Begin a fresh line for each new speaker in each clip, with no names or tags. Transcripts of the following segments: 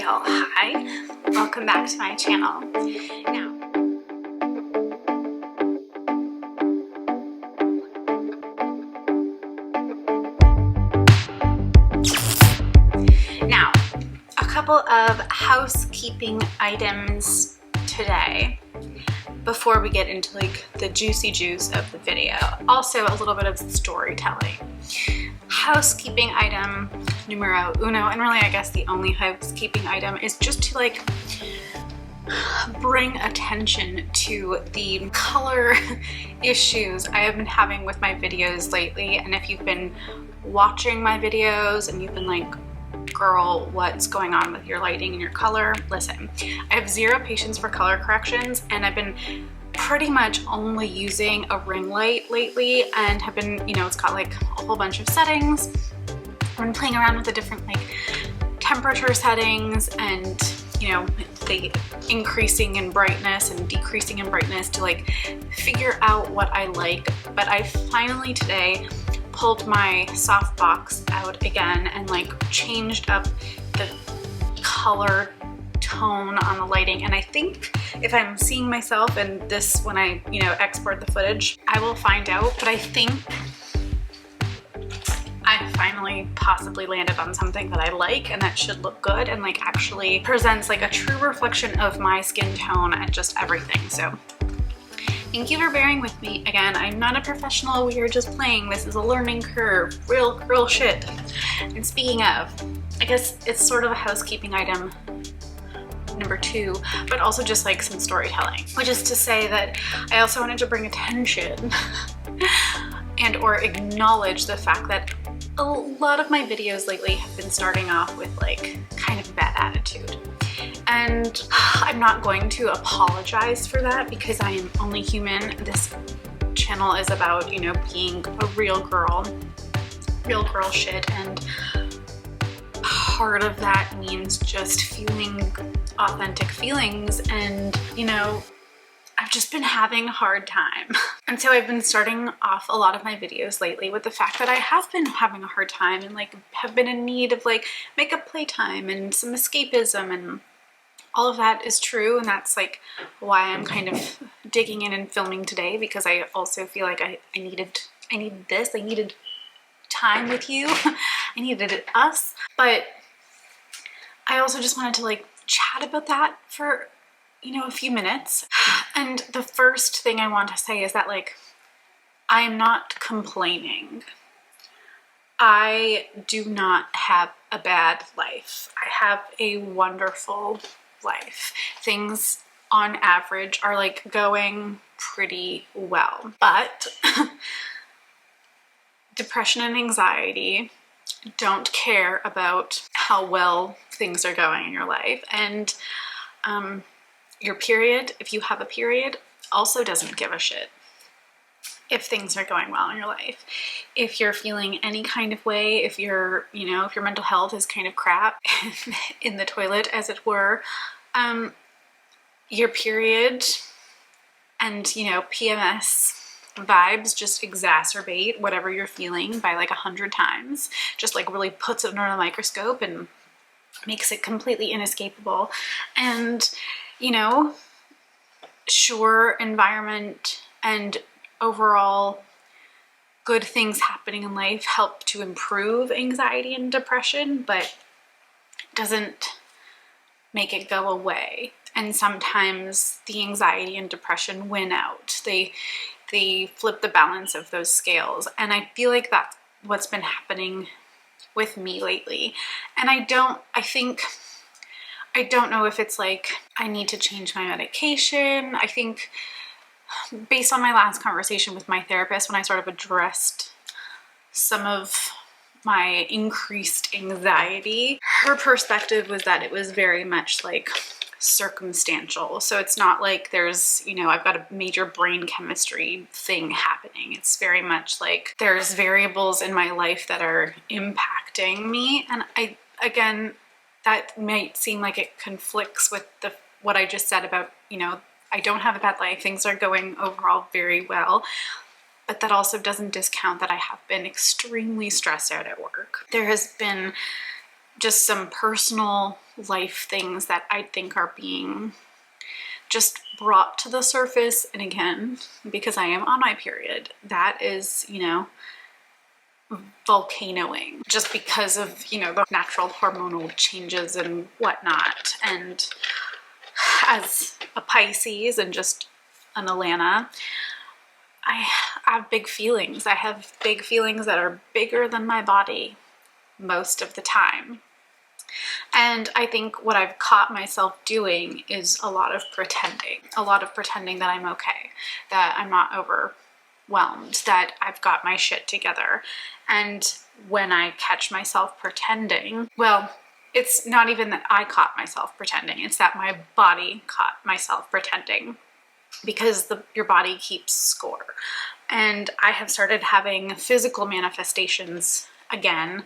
Hey all, hi, welcome back to my channel. Now, a couple of housekeeping items today before we get into like the juicy juice of the video. Also a little bit of storytelling. Housekeeping item numero uno, and really I guess the only housekeeping item, is just to like bring attention to the color issues I have been having with my videos lately. And if you've been watching my videos and you've been like, girl, what's going on with your lighting and your color? Listen, I have zero patience for color corrections, and I've been pretty much only using a ring light lately, and have been, you know, it's got like a whole bunch of settings. I've been playing around with the different like temperature settings and, you know, the increasing in brightness and decreasing in brightness to like figure out what I like. But I finally today pulled my softbox out again and like changed up the color tone on the lighting. And I think if I'm seeing myself in this when I, you know, export the footage, I will find out. But I think I finally possibly landed on something that I like and that should look good and like actually presents like a true reflection of my skin tone and just everything. So thank you for bearing with me. Again, I'm not a professional, we are just playing. This is a learning curve, real shit. And speaking of, I guess it's sort of a housekeeping item number two, but also just like some storytelling, which is to say that I also wanted to bring attention and or acknowledge the fact that a lot of my videos lately have been starting off with like kind of a bad attitude. And I'm not going to apologize for that because I am only human. This channel is about, you know, being a real girl shit, and part of that means just feeling authentic feelings. And, you know, I've just been having a hard time. And so I've been starting off a lot of my videos lately with the fact that I have been having a hard time and like have been in need of like makeup playtime and some escapism, and all of that is true. And that's like why I'm kind of digging in and filming today, because I also feel like I needed this. I needed time with you. I needed us. But I also just wanted to like chat about that for, you know, a few minutes. And the first thing I want to say is that like, I am not complaining. I do not have a bad life. I have a wonderful life. Things on average are like going pretty well, but depression and anxiety don't care about how well things are going in your life. And your period, if you have a period, also doesn't give a shit if things are going well in your life. If you're feeling any kind of way, if you're, you know, if your mental health is kind of crap in the toilet, as it were, your period and, you know, PMS vibes just exacerbate whatever you're feeling by like 100 times. Just like really puts it under a microscope and makes it completely inescapable. And, you know, sure, environment and overall good things happening in life help to improve anxiety and depression, but doesn't make it go away. And sometimes the anxiety and depression win out. They flip the balance of those scales. And I feel like that's what's been happening with me lately. And I don't know if it's like I need to change my medication. I think based on my last conversation with my therapist, when I sort of addressed some of my increased anxiety, her perspective was that it was very much like circumstantial. So it's not like there's, you know, I've got a major brain chemistry thing happening. It's very much like there's variables in my life that are impacting me. And again, that might seem like it conflicts with what I just said about, you know, I don't have a bad life. Things are going overall very well. But that also doesn't discount that I have been extremely stressed out at work. There has been just some personal life things that I think are being just brought to the surface. And again, because I am on my period, that is, you know, volcanoing just because of, you know, the natural hormonal changes and whatnot. And as a Pisces and just an Alanna, I have big feelings. I have big feelings that are bigger than my body most of the time. And I think what I've caught myself doing is a lot of pretending that I'm okay, that I'm not overwhelmed, that I've got my shit together. And when I catch myself pretending, well, it's not even that I caught myself pretending, it's that my body caught myself pretending, because your body keeps score. And I have started having physical manifestations again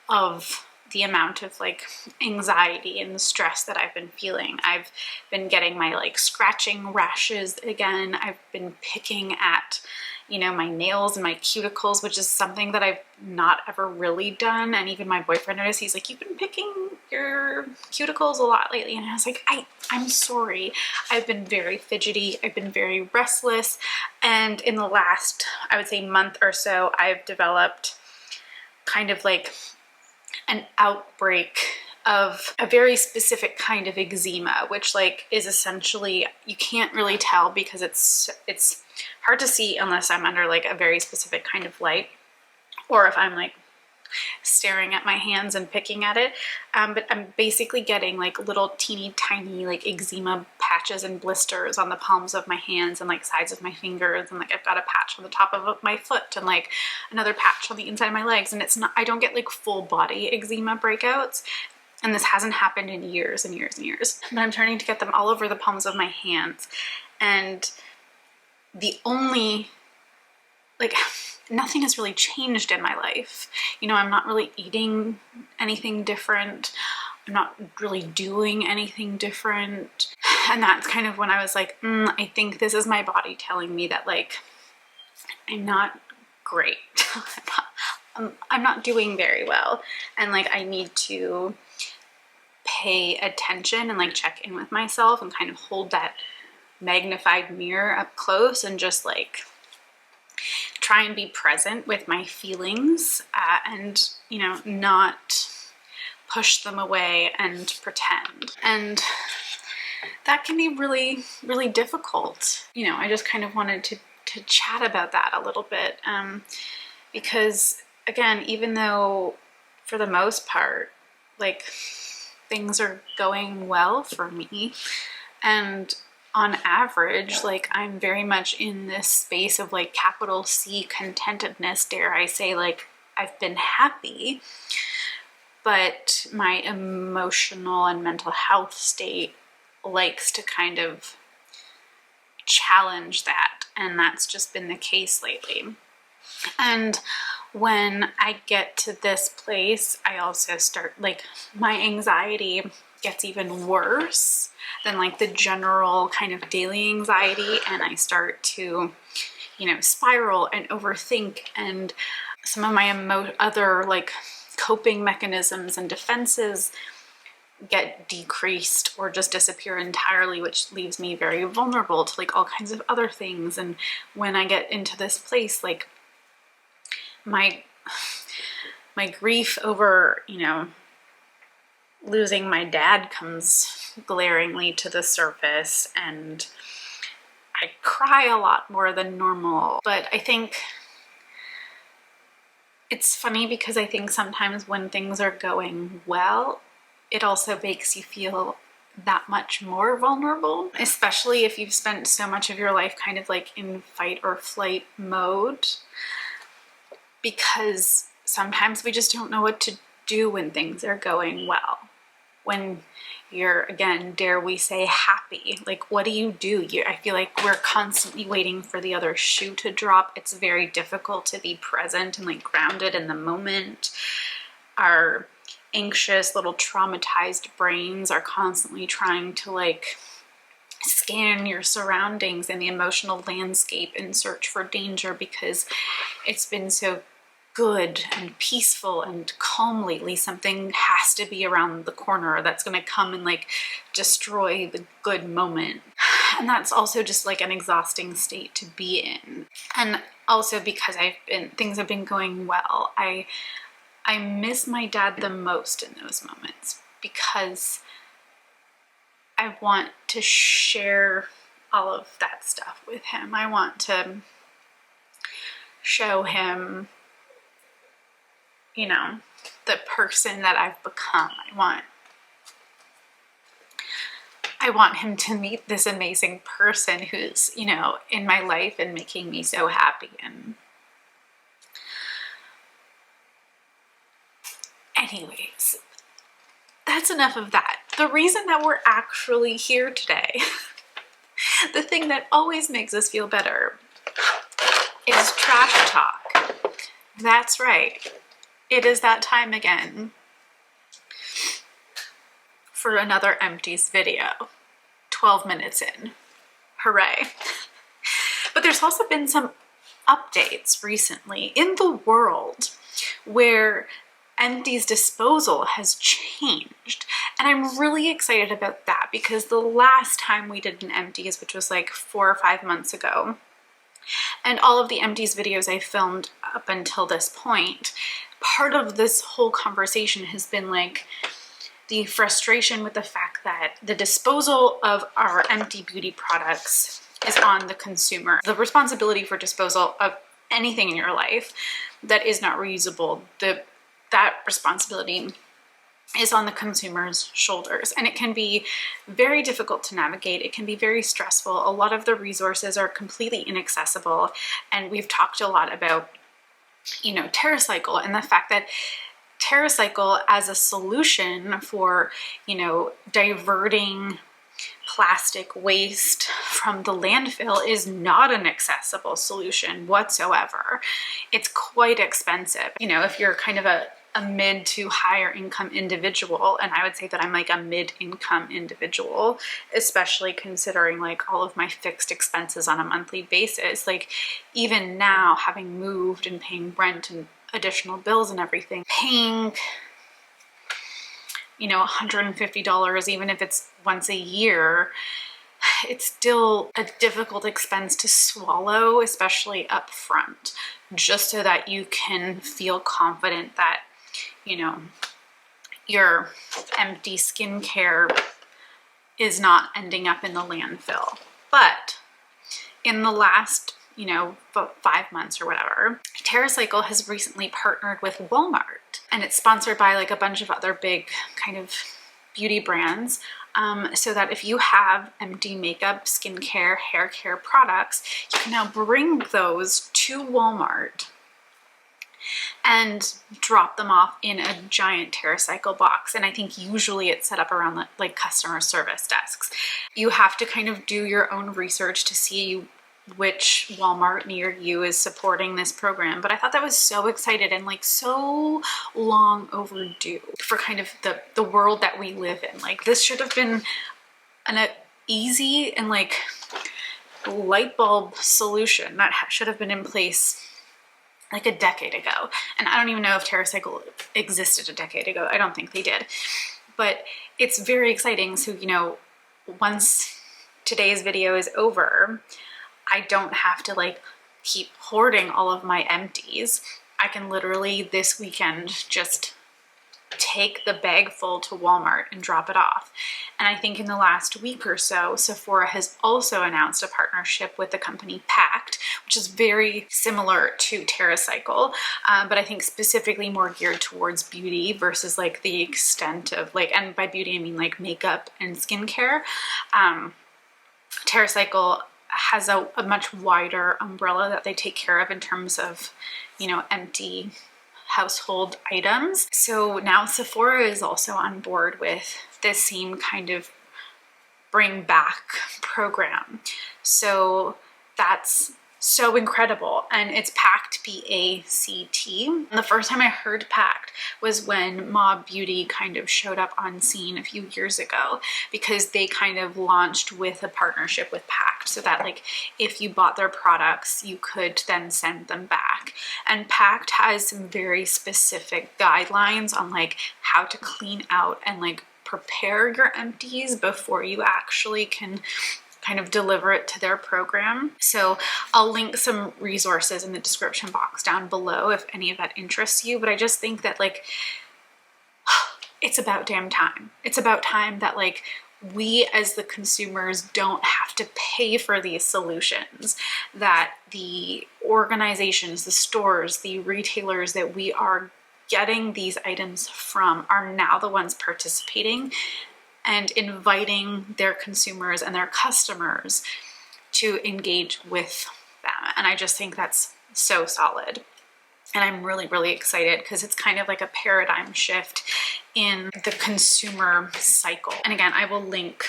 of the amount of like anxiety and stress that I've been feeling. I've been getting my like scratching rashes again. I've been picking at, you know, my nails and my cuticles, which is something that I've not ever really done. And even my boyfriend noticed, he's like, you've been picking your cuticles a lot lately. And I was like, I'm sorry. I've been very fidgety. I've been very restless. And in the last, I would say, month or so, I've developed kind of like an outbreak of a very specific kind of eczema, which like is essentially, you can't really tell because it's hard to see unless I'm under like a very specific kind of light, or if I'm like staring at my hands and picking at it. But I'm basically getting like little teeny tiny like eczema patches and blisters on the palms of my hands and like sides of my fingers, and like I've got a patch on the top of my foot and like another patch on the inside of my legs. And it's not, I don't get like full body eczema breakouts, and this hasn't happened in years and years and years, but I'm starting to get them all over the palms of my hands. And the only, like, nothing has really changed in my life. You know, I'm not really eating anything different. I'm not really doing anything different. And that's kind of when I was like, I think this is my body telling me that like, I'm not great. I'm not doing very well. And like, I need to pay attention and like check in with myself and kind of hold that magnified mirror up close and just like try and be present with my feelings, and, you know, not push them away and pretend. And that can be really, really difficult. You know, I just kind of wanted to chat about that a little bit, because again, even though for the most part, like, things are going well for me, and on average, like, I'm very much in this space of like capital C contentedness, dare I say, like, I've been happy, but my emotional and mental health state likes to kind of challenge that, and that's just been the case lately. And when I get to this place, I also start, like, my anxiety gets even worse than like the general kind of daily anxiety, and I start to, you know, spiral and overthink, and some of my other like coping mechanisms and defenses get decreased or just disappear entirely, which leaves me very vulnerable to like all kinds of other things. And when I get into this place, like, my grief over, you know, losing my dad comes glaringly to the surface, and I cry a lot more than normal. But I think it's funny because I think sometimes when things are going well, it also makes you feel that much more vulnerable, especially if you've spent so much of your life kind of like in fight or flight mode, because sometimes we just don't know what to do when things are going well. When you're, again, dare we say, happy, like, what do? I feel like we're constantly waiting for the other shoe to drop. It's very difficult to be present and like grounded in the moment. Our anxious little traumatized brains are constantly trying to like scan your surroundings and the emotional landscape in search for danger, because it's been so good and peaceful and calm lately. Something has to be around the corner that's going to come and like destroy the good moment. And that's also just like an exhausting state to be in. And also because things have been going well, I miss my dad the most in those moments, because I want to share all of that stuff with him. I want to show him, you know, the person that I've become. I want him to meet this amazing person who's, you know, in my life and making me so happy. And anyways, that's enough of that. The reason that we're actually here today, the thing that always makes us feel better, is trash talk. That's right. It is that time again for another Empties video. 12 minutes in. Hooray. But there's also been some updates recently in the world where Empties disposal has changed. And I'm really excited about that, because the last time we did an Empties, which was like 4 or 5 months ago, and all of the Empties videos I filmed up until this point, part of this whole conversation has been like the frustration with the fact that the disposal of our empty beauty products is on the consumer. The responsibility for disposal of anything in your life that is not reusable, that responsibility is on the consumer's shoulders. And it can be very difficult to navigate. It can be very stressful. A lot of the resources are completely inaccessible. And we've talked a lot about, you know, TerraCycle, and the fact that TerraCycle as a solution for, you know, diverting plastic waste from the landfill is not an accessible solution whatsoever. It's quite expensive. You know, if you're kind of a mid to higher income individual, and I would say that I'm like a mid-income individual, especially considering like all of my fixed expenses on a monthly basis. Like even now, having moved and paying rent and additional bills and everything, paying, you know, $150, even if it's once a year, it's still a difficult expense to swallow, especially up front, just so that you can feel confident that, you know, your empty skincare is not ending up in the landfill. But in the last, you know, 5 months or whatever, TerraCycle has recently partnered with Walmart, and it's sponsored by like a bunch of other big kind of beauty brands, so that if you have empty makeup, skincare, hair care products, you can now bring those to Walmart and drop them off in a giant TerraCycle box. And I think usually it's set up around like customer service desks. You have to kind of do your own research to see which Walmart near you is supporting this program. But I thought that was so excited and like so long overdue for kind of the world that we live in. Like this should have been an easy and like light bulb solution that should have been in place like a decade ago. And I don't even know if TerraCycle existed a decade ago. I don't think they did. But it's very exciting. So, you know, once today's video is over, I don't have to like keep hoarding all of my empties. I can literally this weekend just take the bag full to Walmart and drop it off. And I think in the last week or so, Sephora has also announced a partnership with the company Pact, which is very similar to TerraCycle, but I think specifically more geared towards beauty versus like the extent of like, and by beauty I mean like makeup and skincare. TerraCycle has a much wider umbrella that they take care of in terms of, you know, empty household items. So now Sephora is also on board with this same kind of bring back program. So that's so incredible, and it's Pact, P-A-C-T. The first time I heard Pact was when Mob Beauty kind of showed up on scene a few years ago, because they kind of launched with a partnership with Pact, so that like if you bought their products you could then send them back. And Pact has some very specific guidelines on like how to clean out and like prepare your empties before you actually can kind of deliver it to their program. So I'll link some resources in the description box down below if any of that interests you. But I just think that like, it's about damn time. It's about time that like we as the consumers don't have to pay for these solutions, that the organizations, the stores, the retailers that we are getting these items from are now the ones participating and inviting their consumers and their customers to engage with them. And I just think that's so solid. And I'm really, really excited because it's kind of like a paradigm shift in the consumer cycle. And again, I will link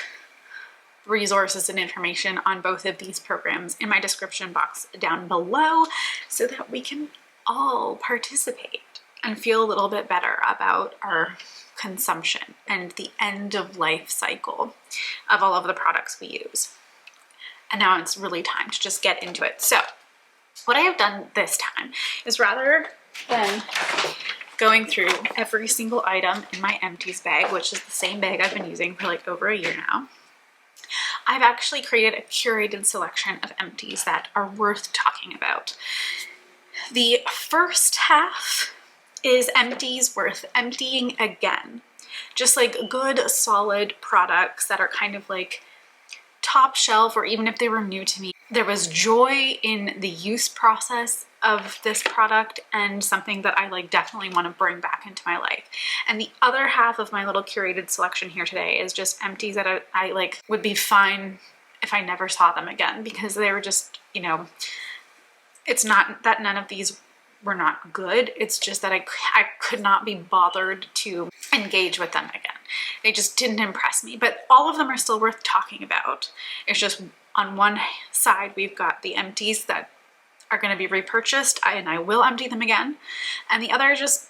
resources and information on both of these programs in my description box down below so that we can all participate and feel a little bit better about our consumption and the end of life cycle of all of the products we use. And now it's really time to just get into it. So what I have done this time is, rather than going through every single item in my empties bag, which is the same bag I've been using for like over a year now, I've actually created a curated selection of empties that are worth talking about. The first half is empties worth emptying again. Just like good, solid products that are kind of like top shelf, or even if they were new to me, there was joy in the use process of this product and something that I like definitely want to bring back into my life. And the other half of my little curated selection here today is just empties that I like would be fine if I never saw them again, because they were just, you know, it's not that none of these were not good. It's just that I could not be bothered to engage with them again. They just didn't impress me, but all of them are still worth talking about. It's just on one side, we've got the empties that are going to be repurchased, and I will empty them again. And the other just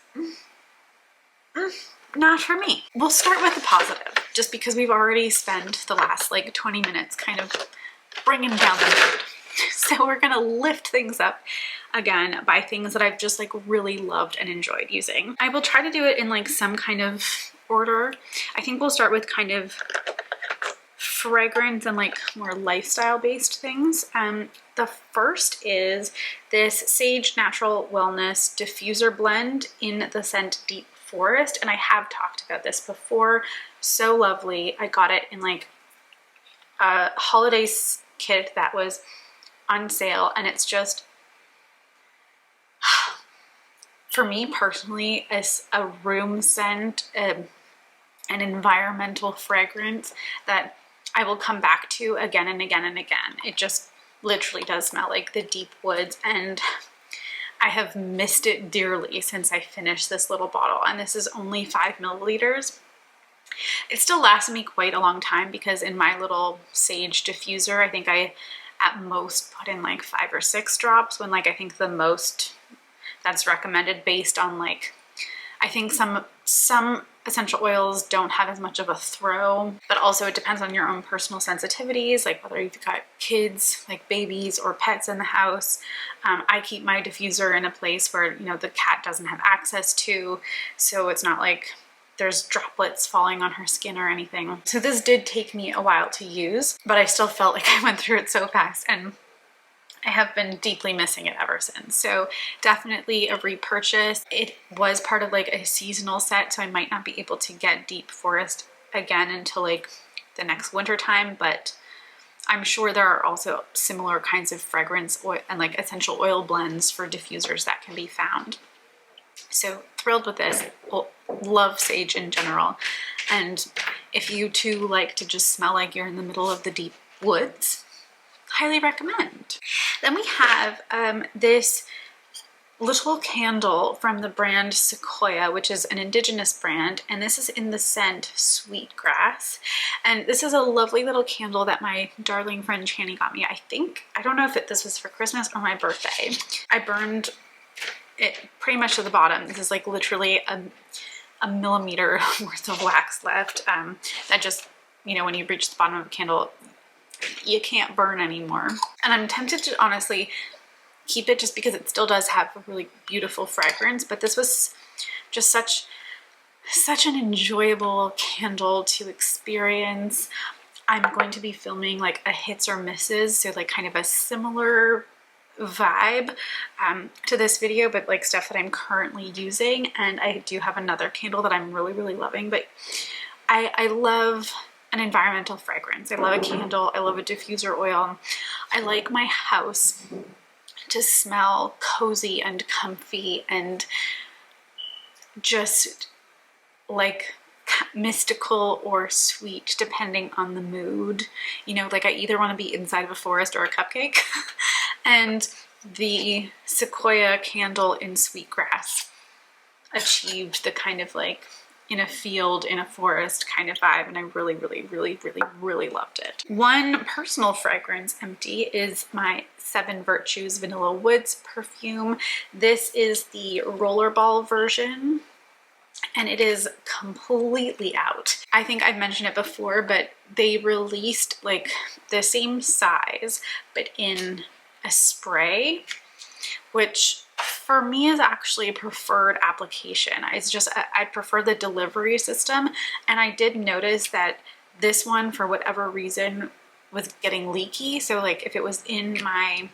not for me. We'll start with the positive, just because we've already spent the last like 20 minutes kind of bringing down the mood. So we're gonna lift things up again by things that I've just like really loved and enjoyed using. I will try to do it in like some kind of order. I think we'll start with kind of fragrance and like more lifestyle based things. The first is this Sage Natural Wellness Diffuser Blend in the scent Deep Forest. And I have talked about this before. So lovely. I got it in like a holiday kit that was on sale, and it's just, for me personally, as a room scent, an environmental fragrance that I will come back to again and again and again. It just literally does smell like the deep woods, and I have missed it dearly since I finished this little bottle. And this is only 5 milliliters. It still lasted me quite a long time, because in my little Sage diffuser, I think I at most put in like 5 or 6 drops, when like I think the most that's recommended based on like, I think some essential oils don't have as much of a throw, but also it depends on your own personal sensitivities, like whether you've got kids, like babies or pets in the house. I keep my diffuser in a place where, you know, the cat doesn't have access to, so it's not like there's droplets falling on her skin or anything. So this did take me a while to use, but I still felt like I went through it so fast, and I have been deeply missing it ever since. So definitely a repurchase. It was part of like a seasonal set, so I might not be able to get Deep Forest again until like the next winter time, but I'm sure there are also similar kinds of fragrance oil and like essential oil blends for diffusers that can be found. So thrilled with this. Well, love sage in general. And if you too like to just smell like you're in the middle of the deep woods, highly recommend. Then we have this little candle from the brand Sequoia, which is an indigenous brand, and this is in the scent Sweetgrass. And this is a lovely little candle that my darling friend Channy got me. I don't know if this was for Christmas or my birthday. I burned it pretty much to the bottom. This is like literally a millimeter worth of wax left. That just, you know, when you reach the bottom of a candle, you can't burn anymore. And I'm tempted to honestly keep it just because it still does have a really beautiful fragrance, but this was just such an enjoyable candle to experience. I'm going to be filming like a hits or misses, so like kind of a similar vibe to this video, but like stuff that I'm currently using. And I do have another candle that I'm really loving, but I love an environmental fragrance. I love a candle. I love a diffuser oil. I like my house to smell cozy and comfy and just like mystical or sweet depending on the mood. You know, like I either want to be inside of a forest or a cupcake. And the Sequoia candle in Sweetgrass achieved the kind of like in a field, in a forest kind of vibe, and I really loved it. One personal fragrance empty is my 7 Virtues Vanilla Woods perfume. This is the rollerball version, and it is completely out. I think I've mentioned it before, but they released like the same size, but in a spray, which for me is actually a preferred application. It's just, I prefer the delivery system. And I did notice that this one, for whatever reason, was getting leaky. So like if it was in my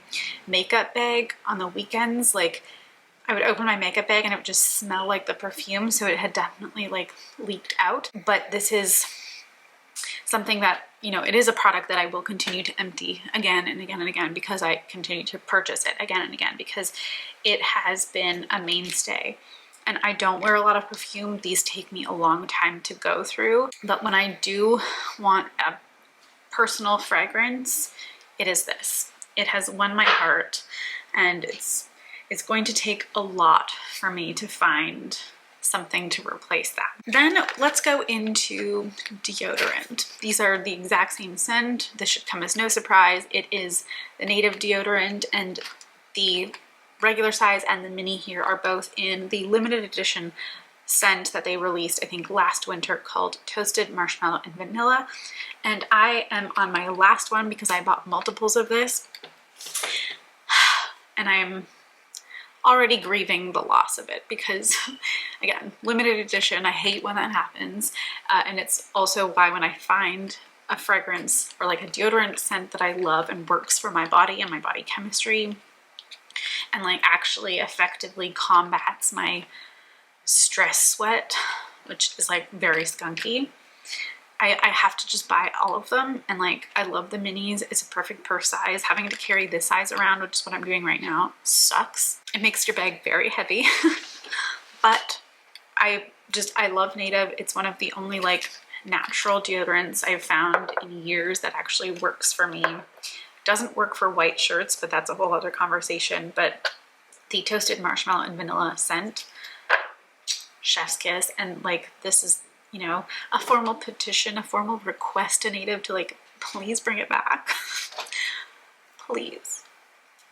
makeup bag on the weekends, like I would open my makeup bag and it would just smell like the perfume. So it had definitely like leaked out. But this is something that, you know, it is a product that I will continue to empty again and again and again, because I continue to purchase it again and again, because it has been a mainstay. And I don't wear a lot of perfume. These take me a long time to go through. But when I do want a personal fragrance, it is this. It has won my heart, and it's going to take a lot for me to find something to replace that. Then let's go into deodorant. These are the exact same scent. This should come as no surprise. It is the native deodorant, and the regular size and the mini here are both in the limited edition scent that they released, I think last winter, called Toasted Marshmallow and Vanilla. And I am on my last one because I bought multiples of this, and I'm already grieving the loss of it because, again, limited edition, I hate when that happens. And it's also why when I find a fragrance or like a deodorant scent that I love and works for my body and my body chemistry and like actually effectively combats my stress sweat, which is like very skunky, I have to just buy all of them. And like, I love the minis. It's a perfect purse size. Having to carry this size around, which is what I'm doing right now, sucks. It makes your bag very heavy. But I love Native. It's one of the only like natural deodorants I've found in years that actually works for me. Doesn't work for white shirts, but that's a whole other conversation. But the Toasted Marshmallow and Vanilla scent, chef's kiss. And like, this is, you know, a formal petition, a formal request to Native to like, please bring it back. Please.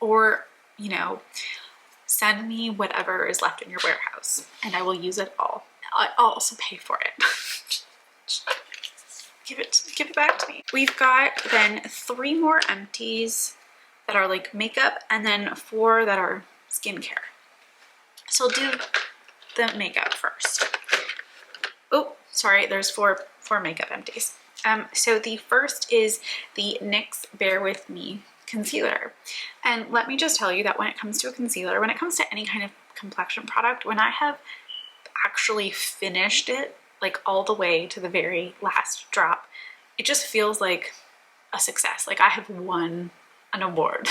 Or, you know, send me whatever is left in your warehouse and I will use it all. I'll also pay for it. Give it back to me. We've got then 3 more empties that are like makeup, and then 4 that are skincare. So I'll do the makeup first. Oh, sorry, there's four makeup empties. So the first is the NYX Bear With Me concealer. And let me just tell you that when it comes to a concealer, when it comes to any kind of complexion product, when I have actually finished it, like all the way to the very last drop, it just feels like a success. Like I have won an award.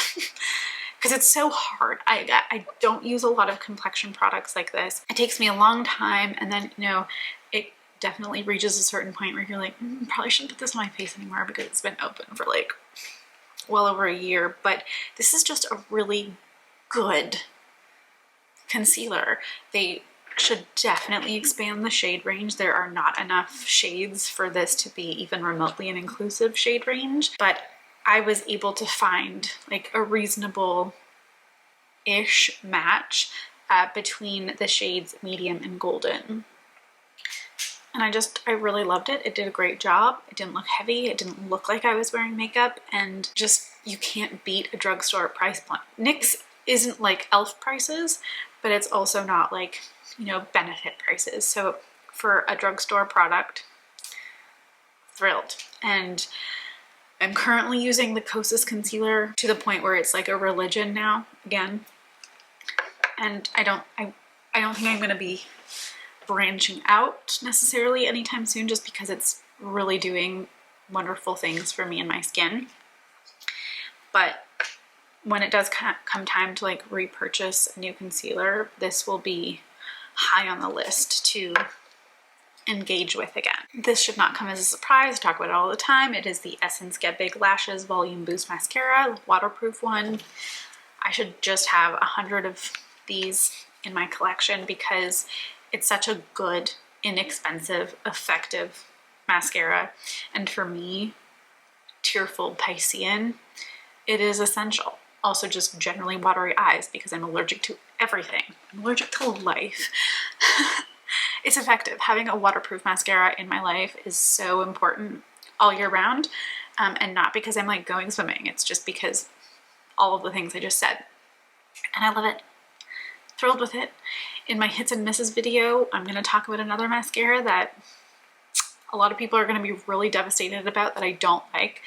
Because it's so hard. I don't use a lot of complexion products like this. It takes me a long time, and then, you know, it definitely reaches a certain point where you're like, probably shouldn't put this on my face anymore because it's been open for like well over a year. But this is just a really good concealer. They should definitely expand the shade range. There are not enough shades for this to be even remotely an inclusive shade range, but I was able to find like a reasonable-ish match between the shades medium and golden. And I really loved it. It did a great job. It didn't look heavy. It didn't look like I was wearing makeup, and just, you can't beat a drugstore price point. NYX isn't like e.l.f. prices, but it's also not like, you know, benefit prices. So for a drugstore product, thrilled. And I'm currently using the Kosas concealer to the point where it's like a religion now, again. And I don't think I'm gonna be branching out necessarily anytime soon, just because it's really doing wonderful things for me and my skin. But when it does come time to like repurchase a new concealer, this will be high on the list to engage with again. This should not come as a surprise. I talk about it all the time. It is the Essence Get Big Lashes Volume Boost Mascara, waterproof one. I should just have 100 of these in my collection because it's such a good, inexpensive, effective mascara. And for me, tearful Piscean, it is essential. Also just generally watery eyes because I'm allergic to everything. I'm allergic to life. It's effective. Having a waterproof mascara in my life is so important all year round. And not because I'm like going swimming. It's just because all of the things I just said. And I love it. Thrilled with it. In my hits and misses video, I'm going to talk about another mascara that a lot of people are going to be really devastated about that I don't like.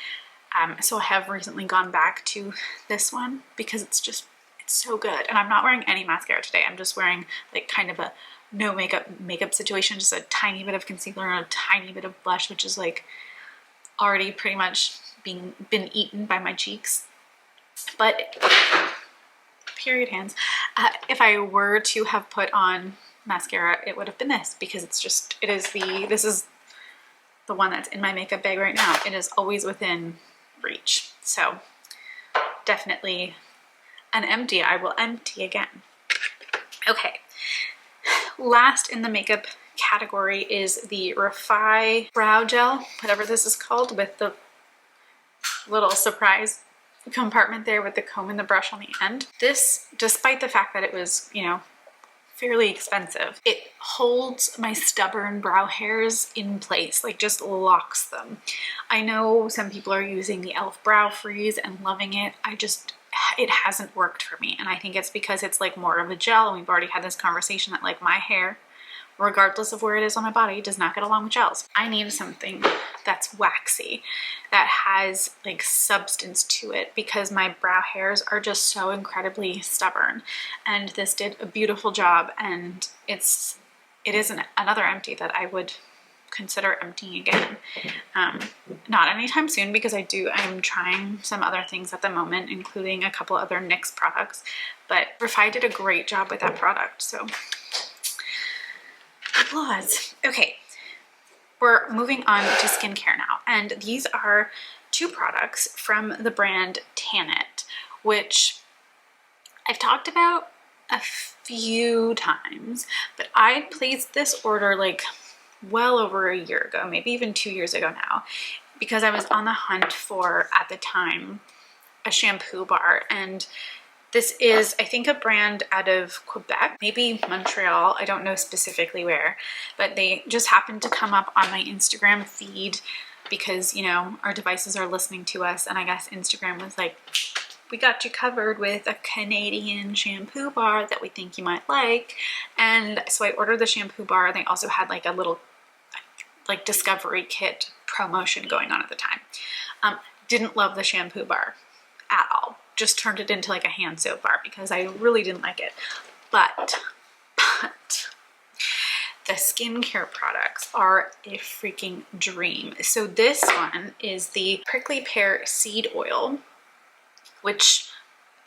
So I have recently gone back to this one because it's so good. And I'm not wearing any mascara today. I'm just wearing like kind of a no makeup situation, just a tiny bit of concealer and a tiny bit of blush, which is like already pretty much been eaten by my cheeks. But period hands. If I were to have put on mascara, it would have been this because this is the one that's in my makeup bag right now. It is always within reach. So definitely an empty. I will empty again. Okay. Last in the makeup category is the Refi Brow Gel, whatever this is called, with the little surprise compartment there with the comb and the brush on the end. This, despite the fact that it was, you know, fairly expensive, it holds my stubborn brow hairs in place, like just locks them. I know some people are using the e.l.f. Brow Freeze and loving it. It hasn't worked for me, and I think it's because it's like more of a gel, and we've already had this conversation that like my hair, regardless of where it is on my body, does not get along with gels. I need something that's waxy, that has like substance to it, because my brow hairs are just so incredibly stubborn. And this did a beautiful job, and it is another empty that I would consider emptying again. Not anytime soon, because I'm trying some other things at the moment, including a couple other NYX products, but Refi did a great job with that product, so applause. Okay, we're moving on to skincare now, and these are two products from the brand Tant, which I've talked about a few times, but I placed this order like well over a year ago, maybe even 2 years ago now, because I was on the hunt for, at the time, a shampoo bar. And this is, I think, a brand out of Quebec, maybe Montreal, I don't know specifically where, but they just happened to come up on my Instagram feed because, you know, our devices are listening to us, and I guess Instagram was like, we got you covered with a Canadian shampoo bar that we think you might like. And so I ordered the shampoo bar, and they also had like a little like discovery kit promotion going on at the time. Didn't love the shampoo bar at all. Just turned it into like a hand soap bar because I really didn't like it. But the skincare products are a freaking dream. So this one is the Prickly Pear Seed Oil, which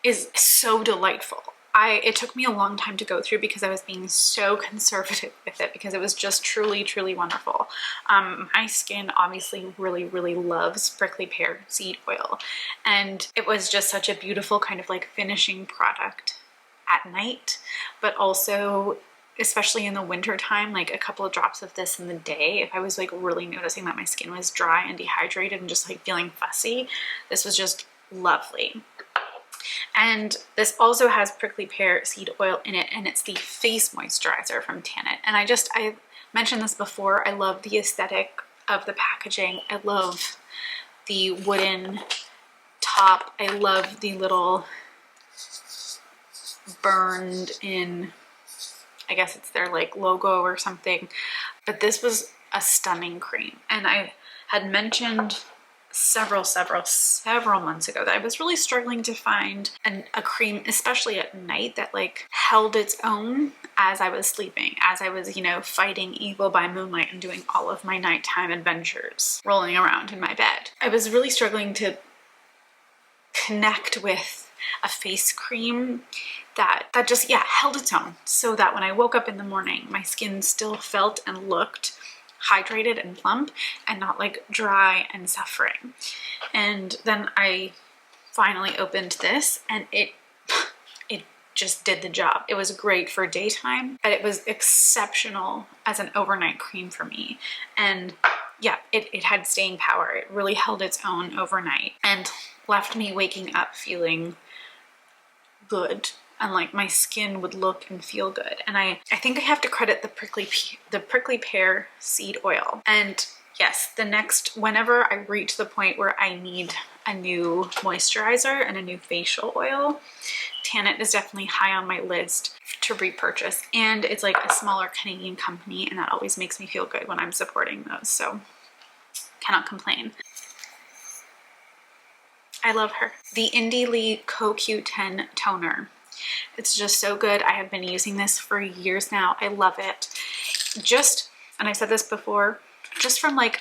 is so delightful. It took me a long time to go through because I was being so conservative with it, because it was just truly, truly wonderful. My skin obviously really, really loves Prickly Pear Seed Oil, and it was just such a beautiful kind of like finishing product at night, but also especially in the winter time, like a couple of drops of this in the day, if I was like really noticing that my skin was dry and dehydrated and just like feeling fussy, this was just lovely. And this also has prickly pear seed oil in it, and it's the face moisturizer from Tant. And I mentioned this before, I love the aesthetic of the packaging. I love the wooden top. I love the little burned in, I guess it's their like logo or something, but this was a stunning cream. And I had mentioned several months ago that I was really struggling to find a cream, especially at night, that like held its own as I was sleeping, as I was, you know, fighting evil by moonlight and doing all of my nighttime adventures, rolling around in my bed. I was really struggling to connect with a face cream that just, yeah, held its own, so that when I woke up in the morning, my skin still felt and looked hydrated and plump and not like dry and suffering. And then I finally opened this, and it just did the job. It was great for daytime, but it was exceptional as an overnight cream for me. And yeah, it had staying power. It really held its own overnight and left me waking up feeling good, and like my skin would look and feel good. And I think I have to credit the prickly pear seed oil. And yes, whenever I reach the point where I need a new moisturizer and a new facial oil, Tant is definitely high on my list to repurchase. And it's like a smaller Canadian company, and that always makes me feel good when I'm supporting those. So cannot complain. I love her. The Indie Lee CoQ10 toner. It's just so good. I have been using this for years now. I love it. And I said this before, just from like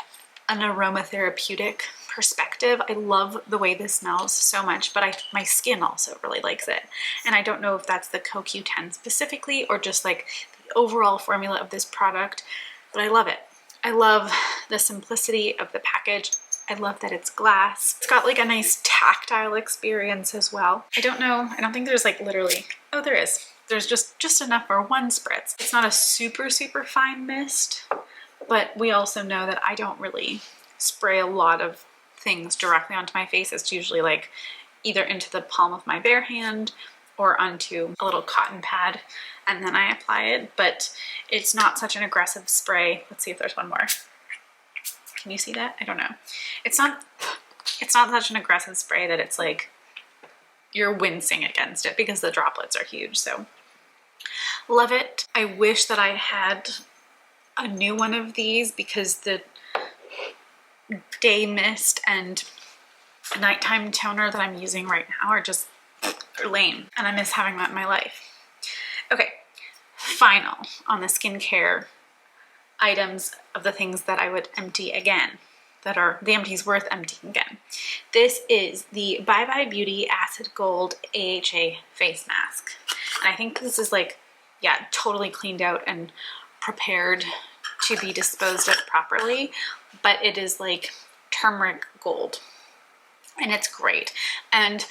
an aromatherapeutic perspective, I love the way this smells so much, but my skin also really likes it. And I don't know if that's the CoQ10 specifically or just like the overall formula of this product, but I love it. I love the simplicity of the package. I love that it's glass. It's got like a nice tactile experience as well. I don't know, I don't think there's like literally, oh there is. There's just enough for one spritz. It's not a super fine mist, but we also know that I don't really spray a lot of things directly onto my face. It's usually like either into the palm of my bare hand or onto a little cotton pad, and then I apply it, but it's not such an aggressive spray. Let's see if there's one more. Can you see that? I don't know. It's not such an aggressive spray that it's like you're wincing against it, because the droplets are huge. So love it. I wish that I had a new one of these, because the day mist and nighttime toner that I'm using right now are lame, and I miss having that in my life. Okay, final on the skincare items of the things that I would empty again, that are the empties worth emptying again. This is the Bye Bye Beauty Acid Gold AHA face mask. And I think this is like, yeah, totally cleaned out and prepared to be disposed of properly, but it is like turmeric gold, and it's great. And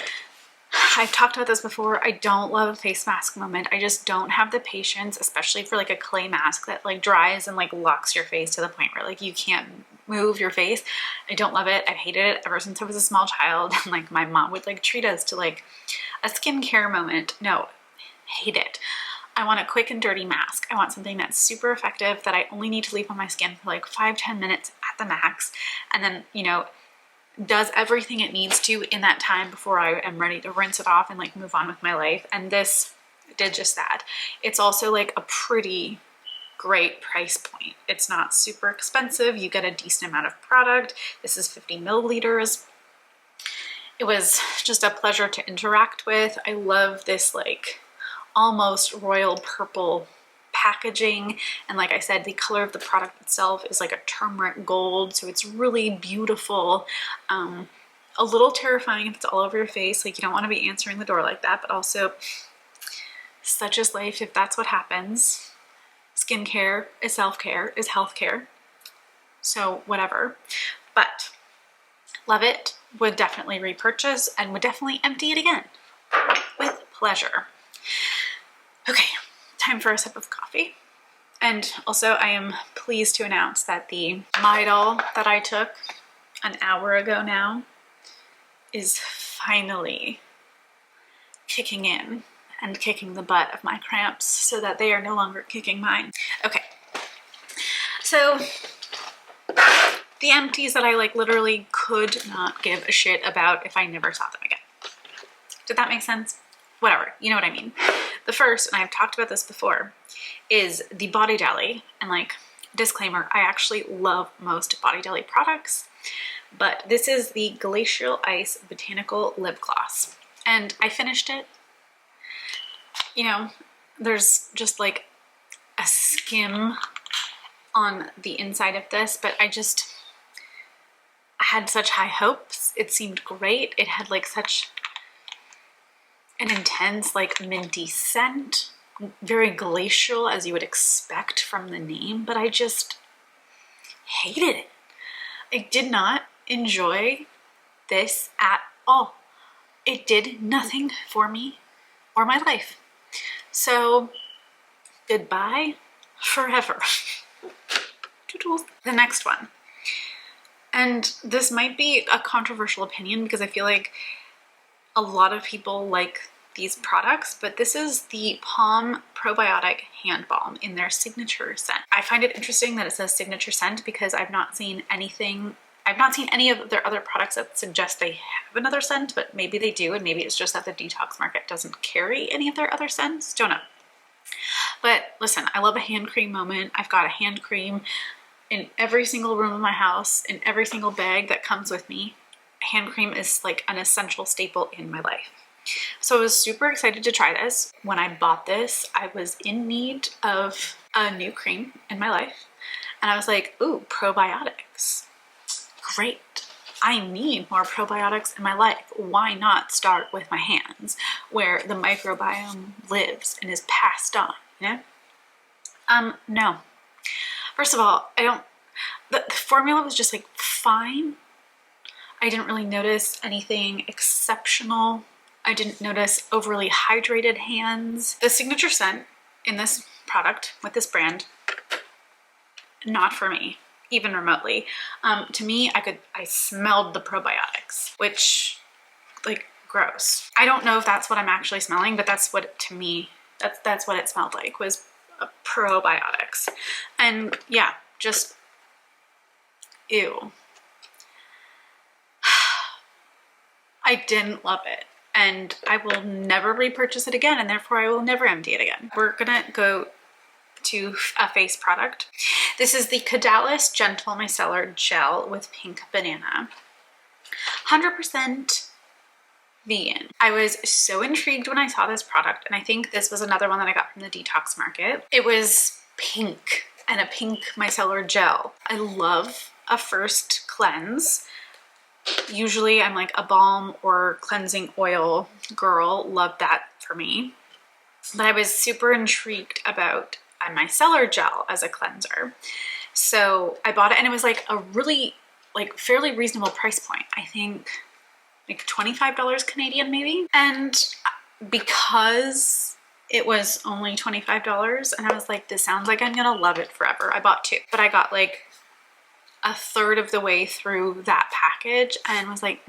I've talked about this before, I don't love a face mask moment. I just don't have the patience, especially for like a clay mask that like dries and like locks your face to the point where like you can't move your face. I don't love it. I've hated it ever since I was a small child. And like my mom would like treat us to like a skincare moment. No, hate it. I want a quick and dirty mask. I want something that's super effective, that I only need to leave on my skin for like 5-10 minutes at the max, and then, you know, does everything it needs to in that time before I am ready to rinse it off and like move on with my life. And this did just that. It's also like a pretty great price point. It's not super expensive. You get a decent amount of product. This is 50 milliliters. It was just a pleasure to interact with. I love this like almost royal purple packaging, and like I said, the color of the product itself is like a turmeric gold, so it's really beautiful. A little terrifying if it's all over your face, like you don't want to be answering the door like that, but also such is life if that's what happens. Skincare is self-care, is healthcare, so whatever. But love it, would definitely repurchase, and would definitely empty it again with pleasure. Okay, time for a sip of coffee. And also I am pleased to announce that the Midol that I took an hour ago now is finally kicking in and kicking the butt of my cramps so that they are no longer kicking mine. Okay, so the empties that I like literally could not give a shit about if I never saw them again. Did that make sense? Whatever, you know what I mean. The first, and I've talked about this before, is the Body Deli. And like, disclaimer, I actually love most Body Deli products, but this is the Glacial Ice Botanical Lip Gloss. And I finished it. You know, there's just like a skim on the inside of this, but I had such high hopes. It seemed great. It had like such an intense like minty scent, very glacial as you would expect from the name, but I just hated it. I did not enjoy this at all. It did nothing for me or my life. So goodbye forever. Toodles. The next one. And this might be a controversial opinion because I feel like a lot of people like these products, but this is the Palm Probiotic Hand Balm in their signature scent. I find it interesting that it says signature scent because I've not seen any of their other products that suggest they have another scent, but maybe they do, and maybe it's just that the detox market doesn't carry any of their other scents. Don't know. But listen, I love a hand cream moment. I've got a hand cream in every single room of my house, in every single bag that comes with me. Hand cream is like an essential staple in my life. So I was super excited to try this. When I bought this, I was in need of a new cream in my life. And I was like, ooh, probiotics. Great. I need more probiotics in my life. Why not start with my hands where the microbiome lives and is passed on, you know? No. First of all, the formula was just like fine. I didn't really notice anything exceptional. I didn't notice overly hydrated hands. The signature scent in this product with this brand, not for me, even remotely. To me, I smelled the probiotics, which, like, gross. I don't know if that's what I'm actually smelling, but that's what, to me, that's what it smelled like, was probiotics. And yeah, just ew. I didn't love it, and I will never repurchase it again, and therefore I will never empty it again. We're gonna go to a face product. This is the Caudalis Gentle Micellar Gel with Pink Banana. 100% vegan. I was so intrigued when I saw this product, and I think this was another one that I got from the detox market. It was pink, and a pink micellar gel. I love a first cleanse. Usually I'm like a balm or cleansing oil girl. Love that for me. But I was super intrigued about a micellar gel as a cleanser. So I bought it, and it was like a really like fairly reasonable price point. I think like $25 Canadian maybe. And because it was only $25 and I was like, this sounds like I'm gonna love it forever, I bought two. But I got like a third of the way through that package and was like,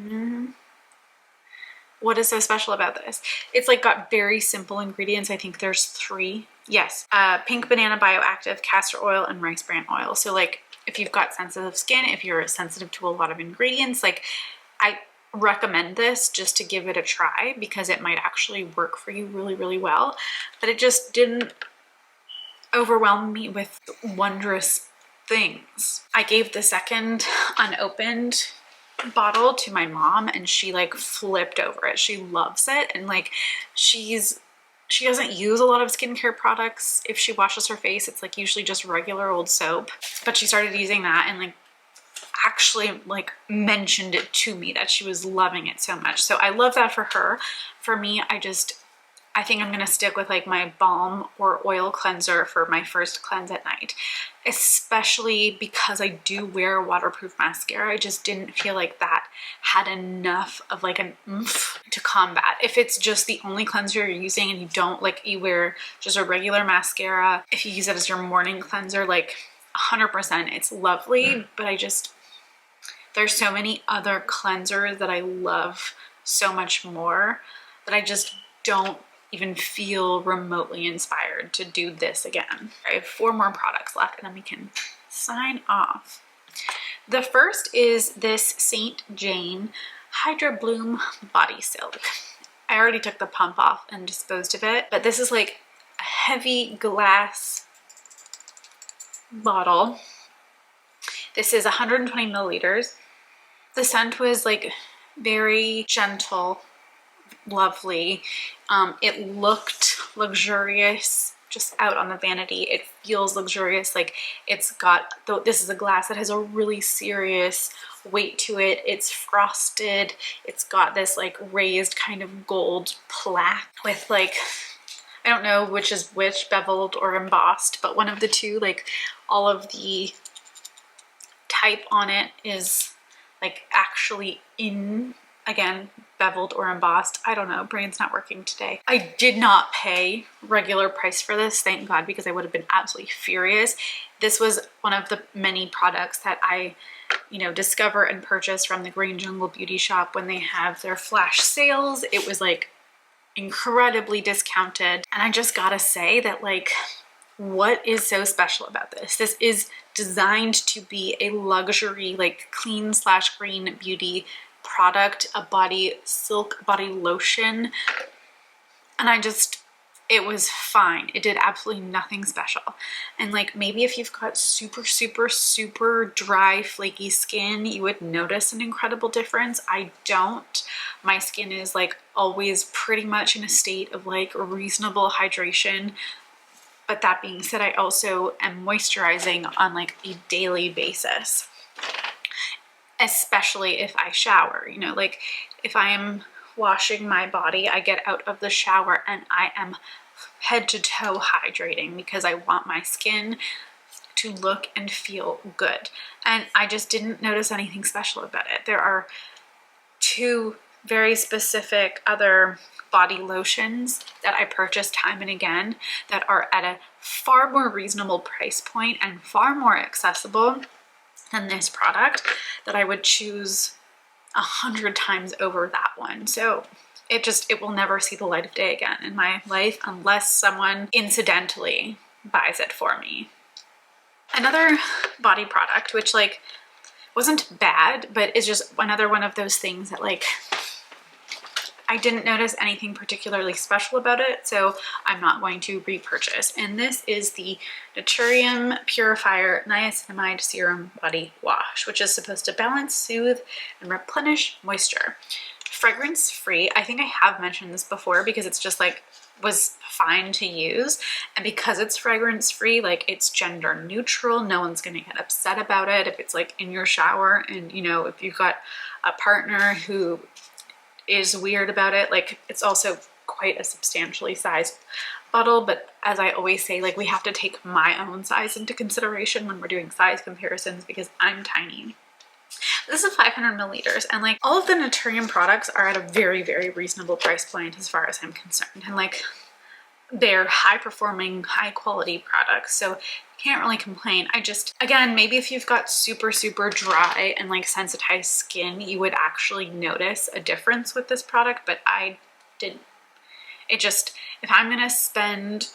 what is so special about this? It's like got very simple ingredients. I think there's 3. Yes, pink banana bioactive, castor oil, and rice bran oil. So like if you've got sensitive skin, if you're sensitive to a lot of ingredients, like I recommend this just to give it a try because it might actually work for you really, really well. But it just didn't overwhelm me with wondrous things. I gave the second unopened bottle to my mom and she like flipped over it. She loves it, and like she doesn't use a lot of skincare products. If she washes her face, it's like usually just regular old soap, but she started using that and like actually like mentioned it to me that she was loving it so much. So I love that for her. For me, I I think I'm gonna stick with like my balm or oil cleanser for my first cleanse at night, especially because I do wear waterproof mascara. I just didn't feel like that had enough of like an oomph to combat. If it's just the only cleanser you're using and you don't like, you wear just a regular mascara, if you use it as your morning cleanser, like 100%, it's lovely. But there's so many other cleansers that I love so much more that I just don't even feel remotely inspired to do this again. I have 4 more products left and then we can sign off. The first is this St. Jane Hydra Bloom Body Silk. I already took the pump off and disposed of it, but this is like a heavy glass bottle. This is 120 milliliters. The scent was like very gentle, lovely. It looked luxurious just out on the vanity. It feels luxurious, like it's got, though this is a glass that has a really serious weight to it. It's frosted. It's got this like raised kind of gold plaque with like, I don't know which is which, beveled or embossed, but one of the two. Like all of the type on it is like actually in, again, beveled or embossed. I don't know, brain's not working today. I did not pay regular price for this, thank God, because I would have been absolutely furious. This was one of the many products that I, you know, discover and purchase from the Green Jungle Beauty Shop when they have their flash sales. It was like incredibly discounted. And I just gotta say that, like, what is so special about this? This is designed to be a luxury, like clean / green beauty product, a body silk body lotion. And it was fine. It did absolutely nothing special. And like maybe if you've got super dry, flaky skin, you would notice an incredible difference. I don't. My skin is like always pretty much in a state of like reasonable hydration. But that being said, I also am moisturizing on like a daily basis, especially if I shower. You know, like if I am washing my body, I get out of the shower and I am head to toe hydrating because I want my skin to look and feel good. And I just didn't notice anything special about it. There are 2 very specific other body lotions that I purchased time and again that are at a far more reasonable price point and far more accessible than this product, that I would choose 100 times over that one. So it will never see the light of day again in my life unless someone incidentally buys it for me. Another body product, which like wasn't bad, but is just another one of those things that like I didn't notice anything particularly special about it, so I'm not going to repurchase. And this is the Naturium Purifier Niacinamide Serum Body Wash, which is supposed to balance, soothe, and replenish moisture. Fragrance free. I think I have mentioned this before because it's just like was fine to use, and because it's fragrance free, like it's gender neutral. No one's gonna get upset about it if it's like in your shower, and you know, if you've got a partner who is weird about it. Like it's also quite a substantially sized bottle, but as I always say, like we have to take my own size into consideration when we're doing size comparisons because I'm tiny. This is 500 milliliters, and like all of the Naturium products are at a very reasonable price point as far as I'm concerned, and like they're high performing, high quality products, so can't really complain. I just, again, maybe if you've got super dry and like sensitized skin, you would actually notice a difference with this product, but I didn't. It just, if I'm gonna spend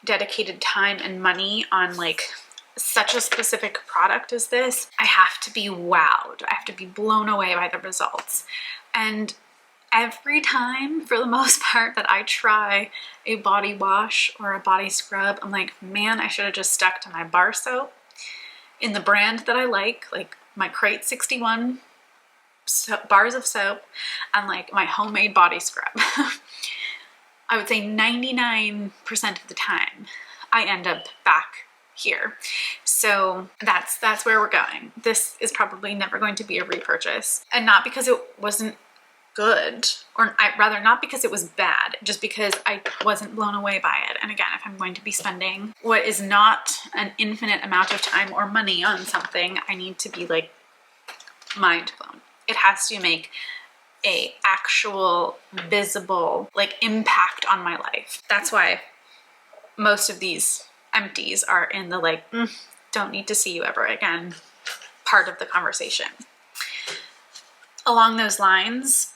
dedicated time and money on like such a specific product as this, I have to be wowed. I have to be blown away by the results. And every time, for the most part, that I try a body wash or a body scrub, I'm like, man, I should have just stuck to my bar soap in the brand that I like my Crate 61 bars of soap, and like my homemade body scrub. I would say 99% of the time, I end up back here. So that's where we're going. This is probably never going to be a repurchase, and not because it wasn't good, or rather not because it was bad, just because I wasn't blown away by it. And again, if I'm going to be spending what is not an infinite amount of time or money on something, I need to be like mind blown. It has to make a actual visible like impact on my life. That's why most of these empties are in the like, don't need to see you ever again part of the conversation. Along those lines,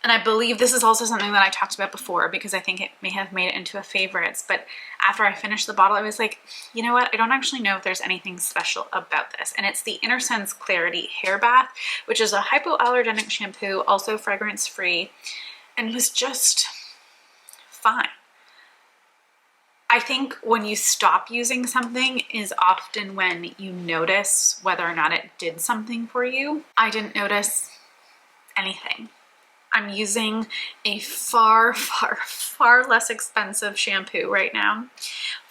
and I believe this is also something that I talked about before because I think it may have made it into a favorites, but after I finished the bottle, I was like, you know what? I don't actually know if there's anything special about this. And it's the Inner Sense Clarity Hair Bath, which is a hypoallergenic shampoo, also fragrance free, and was just fine. I think when you stop using something is often when you notice whether or not it did something for you. I didn't notice anything. I'm using a far, far, far less expensive shampoo right now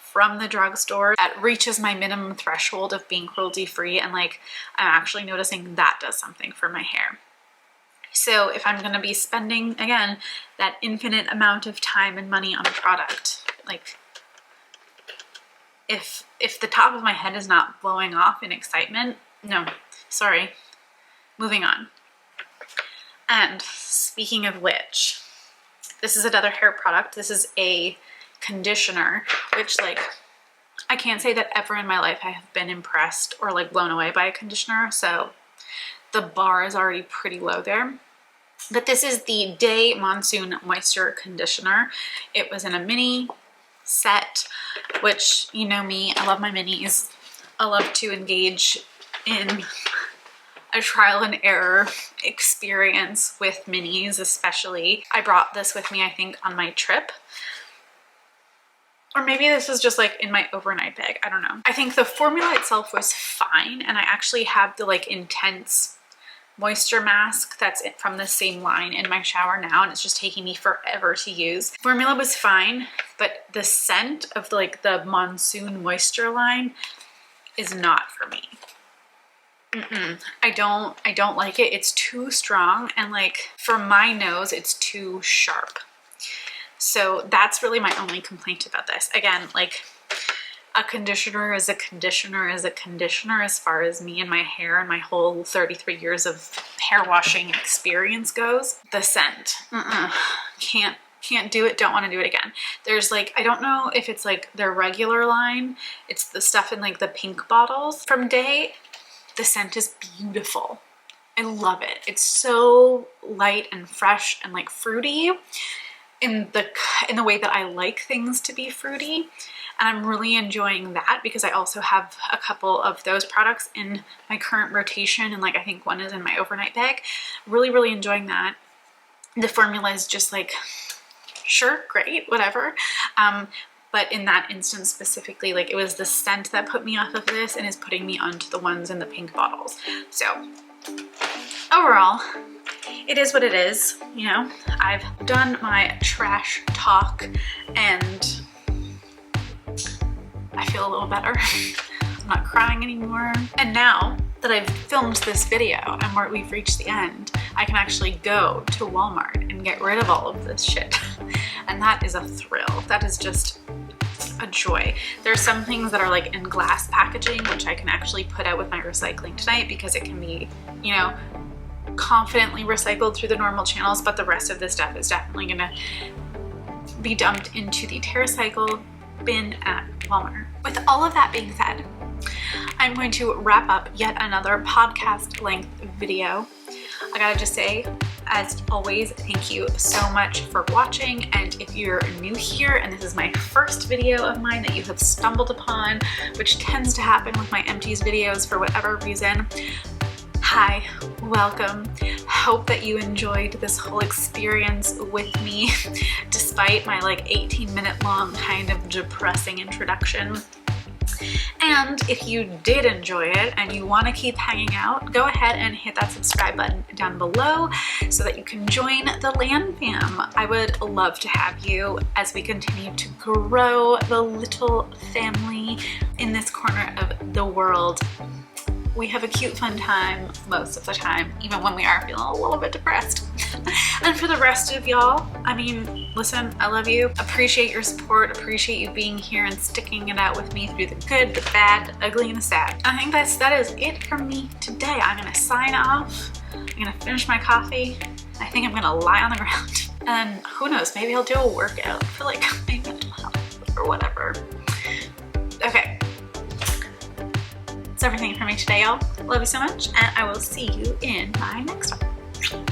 from the drugstore that reaches my minimum threshold of being cruelty free, and like I'm actually noticing that does something for my hair. So if I'm gonna be spending, again, that infinite amount of time and money on a product, like if the top of my head is not blowing off in excitement, no, sorry, moving on. And speaking of which, this is another hair product. This is a conditioner, which like, I can't say that ever in my life I have been impressed or like blown away by a conditioner. So the bar is already pretty low there. But this is the Day Monsoon Moisture Conditioner. It was in a mini set, which, you know me, I love my minis. I love to engage in a trial and error experience with minis, especially. I brought this with me, I think, on my trip. Or maybe this was just like in my overnight bag, I don't know. I think the formula itself was fine, and I actually have the like intense moisture mask that's from the same line in my shower now, and it's just taking me forever to use. Formula was fine, but the scent of like the Monsoon Moisture line is not for me. I don't like it. It's too strong, and like for my nose, it's too sharp. So that's really my only complaint about this. Again, like a conditioner is a conditioner is a conditioner as far as me and my hair and my whole 33 years of hair washing experience goes. The scent, can't do it, don't want to do it again. There's like, I don't know if it's like their regular line. It's the stuff in like the pink bottles from Day. The scent is beautiful. I love it. It's so light and fresh and like fruity in the way that I like things to be fruity. And I'm really enjoying that because I also have a couple of those products in my current rotation, and like I think one is in my overnight bag. Really, really enjoying that. The formula is just like, sure, great, whatever. But in that instance specifically, like it was the scent that put me off of this and is putting me onto the ones in the pink bottles. So overall, it is what it is, you know. I've done my trash talk and I feel a little better. I'm not crying anymore. And now that I've filmed this video and we've reached the end, I can actually go to Walmart and get rid of all of this shit. And that is a thrill. That is just a joy. There's some things that are like in glass packaging, which I can actually put out with my recycling tonight because it can be, you know, confidently recycled through the normal channels, but the rest of this stuff is definitely gonna be dumped into the TerraCycle bin at Walmart. With all of that being said, I'm going to wrap up yet another podcast length video. I gotta just say, as always, thank you so much for watching. And if you're new here and this is my first video of mine that you have stumbled upon, which tends to happen with my empties videos for whatever reason, hi, welcome. Hope that you enjoyed this whole experience with me, despite my like 18-minute long kind of depressing introduction. And if you did enjoy it and you want to keep hanging out, go ahead and hit that subscribe button down below so that you can join the LAN fam. I would love to have you as we continue to grow the little family in this corner of the world. we have a cute fun time most of the time, even when we are feeling a little bit depressed. And for the rest of y'all, I mean, listen, I love you. Appreciate your support, appreciate you being here and sticking it out with me through the good, the bad, the ugly, and the sad. I think that is it from me today. I'm gonna sign off. I'm gonna finish my coffee. I think I'm gonna lie on the ground. And who knows, maybe I'll do a workout for like my mental health or whatever. Okay. That's everything for me today, y'all. Love you so much, and I will see you in my next one.